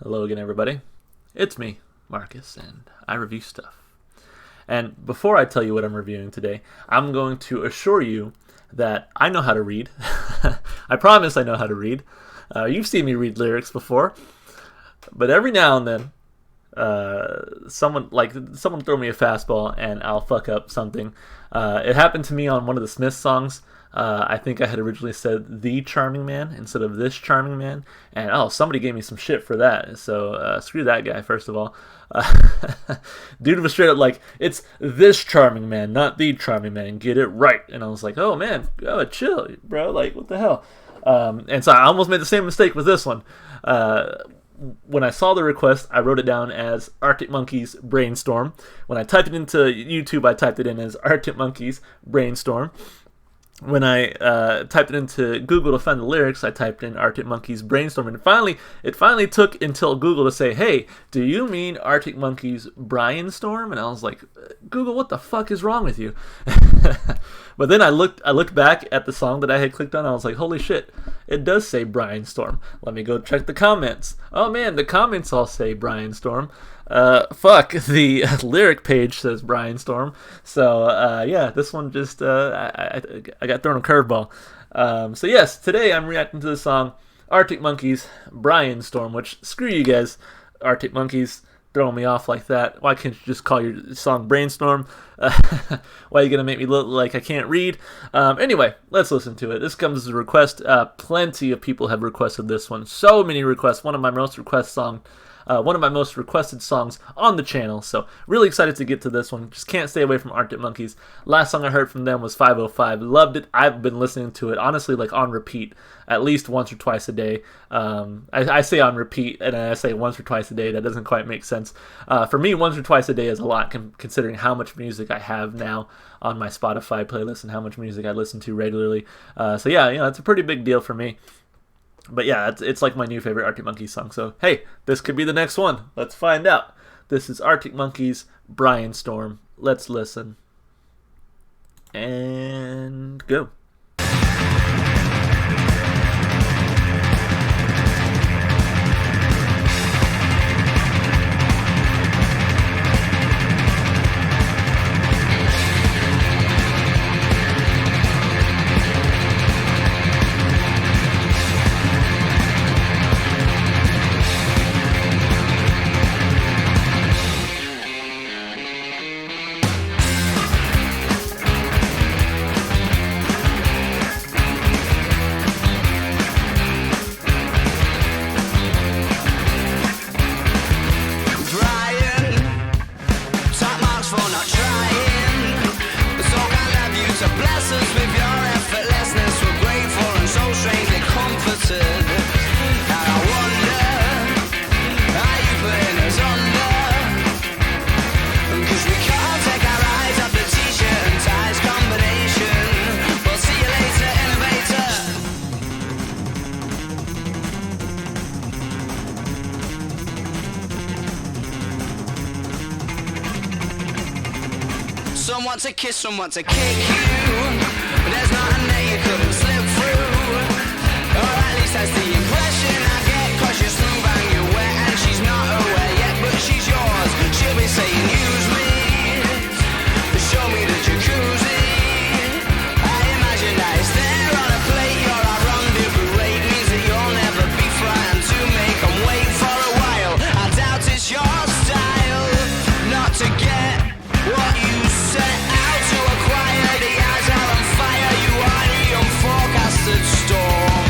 Hello again, everybody. It's me, Marcus, and I review stuff. And before I tell you what I'm reviewing today, I'm going to assure you that I know how to read. I promise I know how to read. You've seen me read lyrics before, but every now and then, someone throw me a fastball and I'll fuck up something. It happened to me on one of the Smiths songs. I think I had originally said "the charming man" instead of "this charming man," and somebody gave me some shit for that. So screw that guy. First of all, dude was straight up like, "It's this charming man, not the charming man. Get it right." And I was like, "Oh man, chill, bro. Like, what the hell?" And so I almost made the same mistake with this one. When I saw the request, I wrote it down as Arctic Monkeys Brainstorm. When I typed it into YouTube, I typed it in as Arctic Monkeys Brainstorm. When I typed it into Google to find the lyrics, I typed in Arctic Monkeys Brainstorm, and it finally took until Google to say, "Hey, do you mean Arctic Monkeys Brianstorm?" And I was like, "Google, what the fuck is wrong with you?" But then I looked back at the song that I had clicked on, and I was like, "Holy shit, it does say Brianstorm. Let me go check the comments." Oh man, the comments all say Brianstorm. Fuck, the lyric page says Brianstorm. So yeah, this one just I got thrown a curveball. So yes, today I'm reacting to the song Arctic Monkeys Brianstorm, which, screw you guys, Arctic Monkeys, throwing me off like that. Why can't you just call your song Brainstorm? Why are you gonna make me look like I can't read? Anyway, let's listen to it. This comes as a request. Plenty of people have requested this one. So many requests. One of my most requested songs on the channel, so really excited to get to this one. Just can't stay away from Arctic Monkeys. Last song I heard from them was 505. Loved it. I've been listening to it, honestly, like on repeat, at least once or twice a day. I say on repeat, and I say once or twice a day. That doesn't quite make sense. For me, once or twice a day is a lot, considering how much music I have now on my Spotify playlist and how much music I listen to regularly. So yeah, it's a pretty big deal for me. But yeah, it's like my new favorite Arctic Monkeys song. So hey, this could be the next one. Let's find out. This is Arctic Monkeys Brianstorm. Let's listen. And go. Some want to kiss, some want to kick you. There's nothing that you couldn't slip through. Or at least that's the impression I get. Cause you're smooth and you're wet, and she's not aware yet, but she's yours. She'll be saying use me, show me the jacuzzi. I imagine that it's there on a plate. You're our rendezvous rate, means that you'll never be frightened to make them wait for a while. I doubt it's your style not to get what you set out to acquire. The eyes are on fire. You are the unforecasted storm.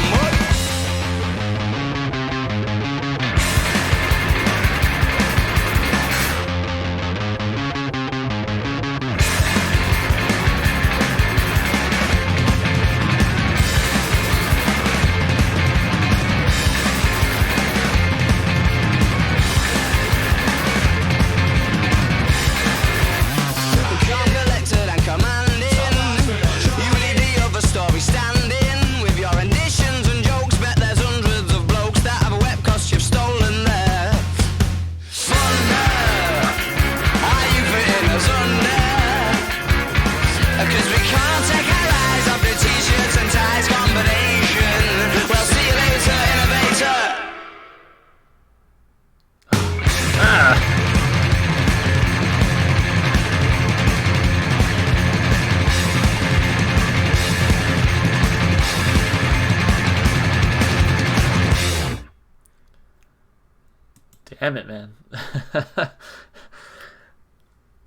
Damn it, man.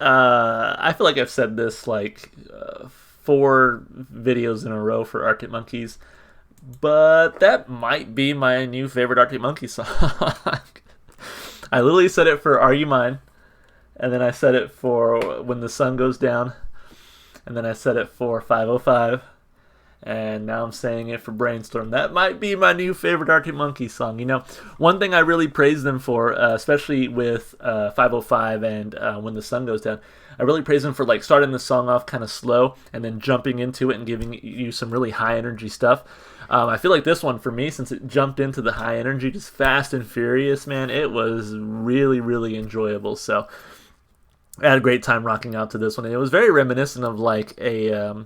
I feel like I've said this like 4 videos in a row for Arctic Monkeys, but that might be my new favorite Arctic Monkeys song. I literally said it for Are You Mine, and then I said it for When the Sun Goes Down, and then I said it for 505, and now I'm saying it for Brainstorm. That might be my new favorite Arctic Monkeys song. You know, one thing I really praise them for, especially with 505 and When the Sun Goes Down, I really praise them for like starting the song off kind of slow and then jumping into it and giving you some really high energy stuff. I feel like this one for me, since it jumped into the high energy, just fast and furious, man, it was really, really enjoyable. So I had a great time rocking out to this one. And it was very reminiscent of like a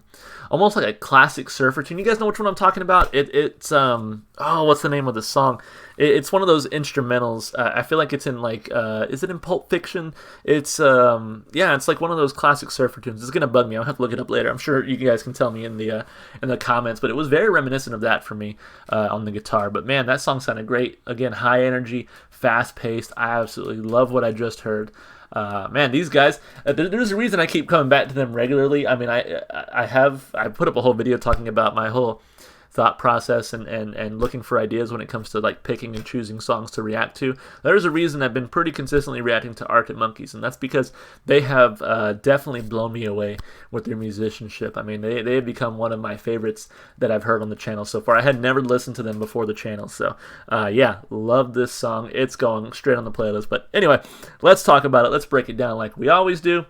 almost like a classic surfer tune. You guys know which one I'm talking about? It's what's the name of the song? It's one of those instrumentals. I feel like it's in like is it in Pulp Fiction? It's it's like one of those classic surfer tunes. It's gonna bug me. I'll have to look it up later. I'm sure you guys can tell me in the comments. But it was very reminiscent of that for me on the guitar. But man, that song sounded great. Again, high energy, fast paced. I absolutely love what I just heard. Man, these guys, there's a reason I keep coming back to them regularly. I mean, I put up a whole video talking about my whole thought process and looking for ideas when it comes to like picking and choosing songs to react to. There's a reason I've been pretty consistently reacting to Arctic Monkeys, and that's because they have definitely blown me away with their musicianship. I mean, they have become one of my favorites that I've heard on the channel so far. I had never listened to them before the channel, so love this song. It's going straight on the playlist. But anyway, let's talk about it. Let's break it down like we always do.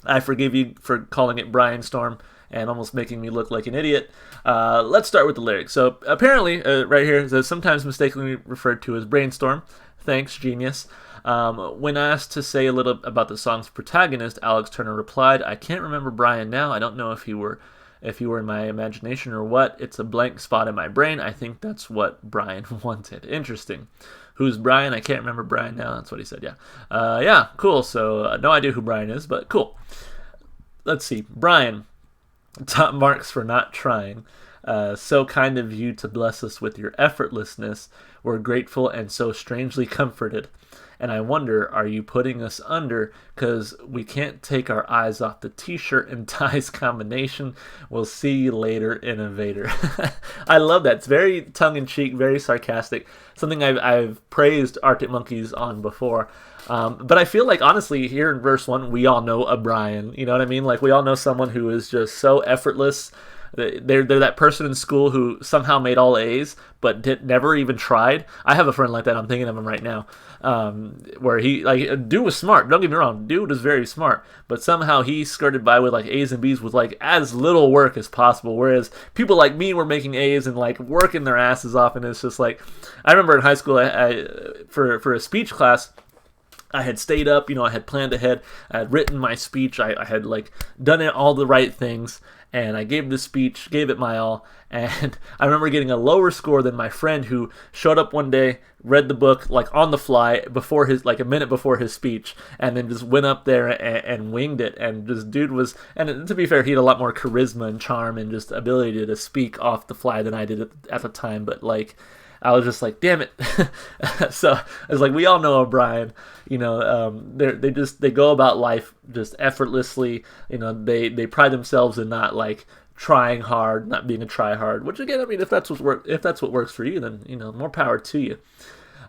I forgive you for calling it Brianstorm and almost making me look like an idiot. Let's start with the lyrics. So apparently, right here, it says sometimes mistakenly referred to as Brainstorm. Thanks, genius. When asked to say a little about the song's protagonist, Alex Turner replied, "I can't remember Brian now. I don't know if he were in my imagination or what. It's a blank spot in my brain. I think that's what Brian wanted." Interesting. Who's Brian? I can't remember Brian now. That's what he said, yeah. Yeah, cool. So no idea who Brian is, but cool. Let's see. Brian. Top marks for not trying. So kind of you to bless us with your effortlessness. We're grateful and so strangely comforted. And I wonder, are you putting us under? Because we can't take our eyes off the t-shirt and ties combination. We'll see you later, innovator. I love that. It's very tongue-in-cheek, very sarcastic. Something I've praised Arctic Monkeys on before. But I feel like, honestly, here in verse 1, we all know a Brian. You know what I mean? Like, we all know someone who is just so effortless. They're that person in school who somehow made all A's, but never even tried. I have a friend like that. I'm thinking of him right now. Where dude was smart. Don't get me wrong. Dude was very smart. But somehow he skirted by with like A's and B's with like as little work as possible. Whereas people like me were making A's and like working their asses off. And it's just like, I remember in high school, for a speech class, I had stayed up, I had planned ahead, I had written my speech, I had like done all the right things, and I gave the speech, gave it my all, and I remember getting a lower score than my friend who showed up one day, read the book like on the fly before a minute before his speech, and then just went up there and winged it. And this dude was, and to be fair, he had a lot more charisma and charm and just ability to speak off the fly than I did at the time, but like, I was just like, damn it. So I was like, we all know O'Brien. They go about life just effortlessly. They pride themselves in not like trying hard, not being a try hard. Which again, I mean, if that's what works for you, then more power to you.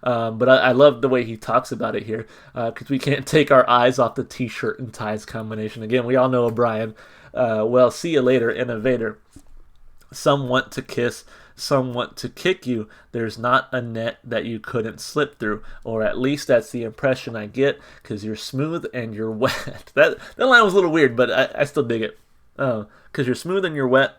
But I love the way he talks about it here, because we can't take our eyes off the t-shirt and ties combination. Again, we all know O'Brien. Well, see you later, innovator. Some want to kiss, some want to kick you. There's not a net that you couldn't slip through, or at least that's the impression I get, because you're smooth and you're wet. That line was a little weird, but I still dig it. Because you're smooth and you're wet,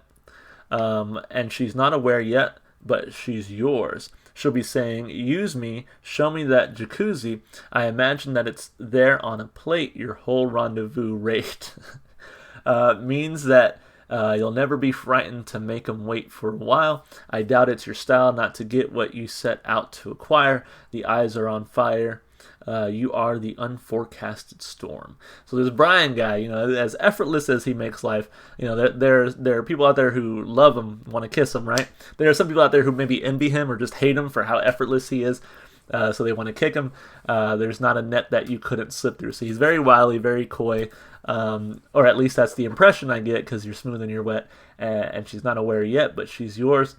and she's not aware yet, but she's yours. She'll be saying, use me, show me that jacuzzi. I imagine that it's there on a plate, your whole rendezvous rate. Means that you'll never be frightened to make them wait for a while. I doubt it's your style not to get what you set out to acquire. The eyes are on fire. You are the unforecasted storm. So this Brian guy, as effortless as he makes life, there are people out there who love him, want to kiss him, right? There are some people out there who maybe envy him or just hate him for how effortless he is. so they want to kick him. There's not a net that you couldn't slip through. So he's very wily, very coy, or at least that's the impression I get, because you're smooth and you're wet, and she's not aware yet, but she's yours.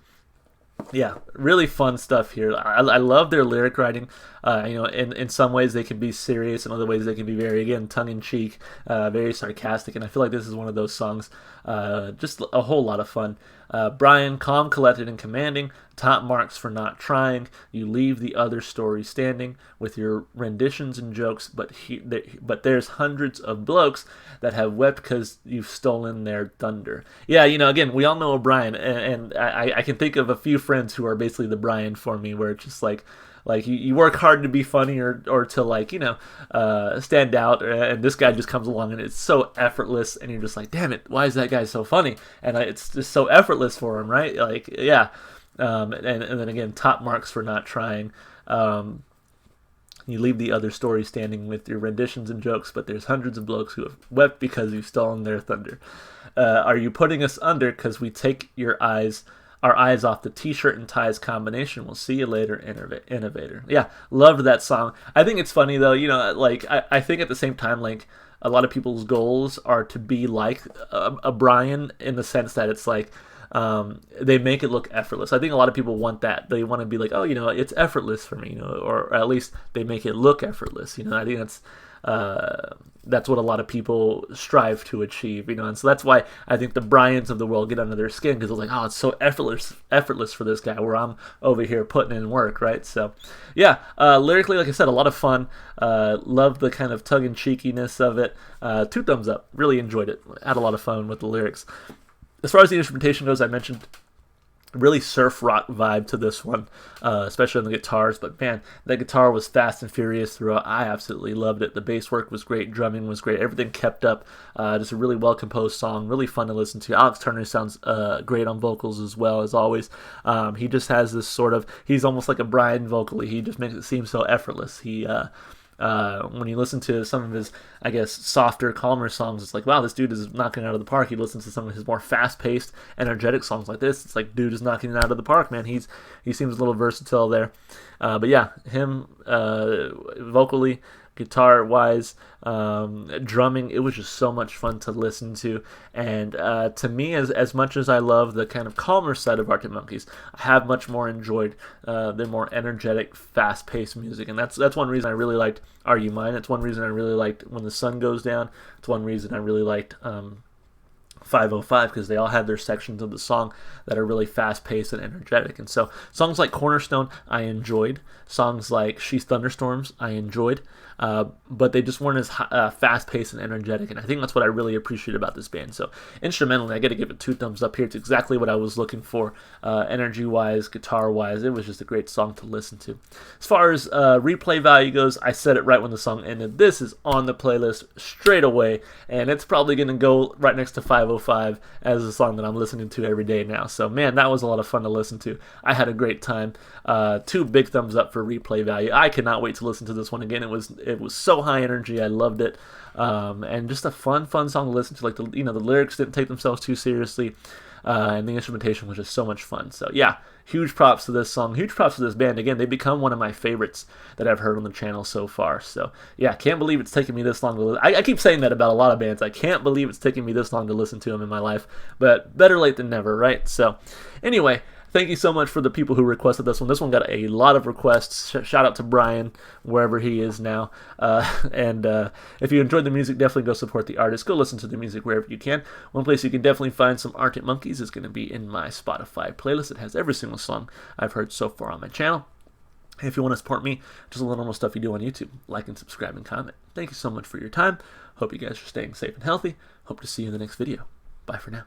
Yeah, really fun stuff here. I love their lyric writing. In some ways they can be serious, in other ways they can be very, again, tongue-in-cheek, very sarcastic, and I feel like this is one of those songs, just a whole lot of fun. Brian, calm, collected, and commanding, top marks for not trying. You leave the other story standing with your renditions and jokes, but there's hundreds of blokes that have wept because you've stolen their thunder. Yeah, again, we all know Brian, and I can think of a few friends who are basically the Brian for me, where it's just like you work hard to be funny or to stand out, and this guy just comes along and it's so effortless, and you're just like, damn it, why is that guy so funny? And it's just so effortless for him, right? Yeah. And then again, top marks for not trying. You leave the other story standing with your renditions and jokes, but there's hundreds of blokes who have wept because you've stolen their thunder. Are you putting us under because we take our eyes off the t-shirt and ties combination? We'll see you later, innovator. Yeah, loved that song. I think it's funny though, I think at the same time, like, a lot of people's goals are to be like a Brian, in the sense that it's like, they make it look effortless. I think a lot of people want that. They want to be like, oh, it's effortless for me, or at least they make it look effortless. I think that's what a lot of people strive to achieve, and so that's why I think the Bryans of the world get under their skin, because it's like, oh, it's so effortless for this guy, where I'm over here putting in work, right? So, yeah, lyrically, like I said, a lot of fun. Love the kind of tongue-in-cheekiness of it. 2 thumbs up. Really enjoyed it. Had a lot of fun with the lyrics. As far as the instrumentation goes, I mentioned really surf rock vibe to this one, especially on the guitars. But man, that guitar was fast and furious throughout. I absolutely loved it. The bass work was great, drumming was great, everything kept up. Just a really well composed song, really fun to listen to. Alex Turner sounds great on vocals as well, as always. He just has this he's almost like a Brian vocally. He just makes it seem so effortless. When you listen to some of his, I guess, softer, calmer songs, it's like, wow, this dude is knocking it out of the park. You listen to some of his more fast-paced, energetic songs like this, it's like, dude is knocking it out of the park, man. He seems a little versatile there. But yeah, him vocally, guitar-wise, drumming, it was just so much fun to listen to. And to me, as much as I love the kind of calmer side of Arctic Monkeys, I have much more enjoyed their more energetic, fast-paced music. And that's one reason I really liked Are You Mine? It's one reason I really liked When the Sun Goes Down. It's one reason I really liked 505, because they all have their sections of the song that are really fast-paced and energetic. And so songs like Cornerstone, I enjoyed. Songs like She's Thunderstorms, I enjoyed. But they just weren't as fast-paced and energetic, and I think that's what I really appreciate about this band. So instrumentally, I got to give it 2 thumbs up here. It's exactly what I was looking for, energy-wise, guitar-wise. It was just a great song to listen to. As far as replay value goes, I said it right when the song ended. This is on the playlist straight away, and it's probably going to go right next to 505 as a song that I'm listening to every day now. So, man, that was a lot of fun to listen to. I had a great time. 2 big thumbs up for replay value. I cannot wait to listen to this one again. It was so high energy. I loved it, and just a fun song to listen to. Like the lyrics didn't take themselves too seriously, and the instrumentation was just so much fun. So yeah, huge props to this song. Huge props to this band. Again, they become one of my favorites that I've heard on the channel so far. So yeah, can't believe it's taken me this long to listen. I keep saying that about a lot of bands. I can't believe it's taken me this long to listen to them in my life, but better late than never, right? So anyway, thank you so much for the people who requested this one. This one got a lot of requests. Shout out to Brian, wherever he is now. And if you enjoyed the music, definitely go support the artist. Go listen to the music wherever you can. One place you can definitely find some Arctic Monkeys is going to be in my Spotify playlist. It has every single song I've heard so far on my channel. If you want to support me, just a little more stuff you do on YouTube. Like and subscribe and comment. Thank you so much for your time. Hope you guys are staying safe and healthy. Hope to see you in the next video. Bye for now.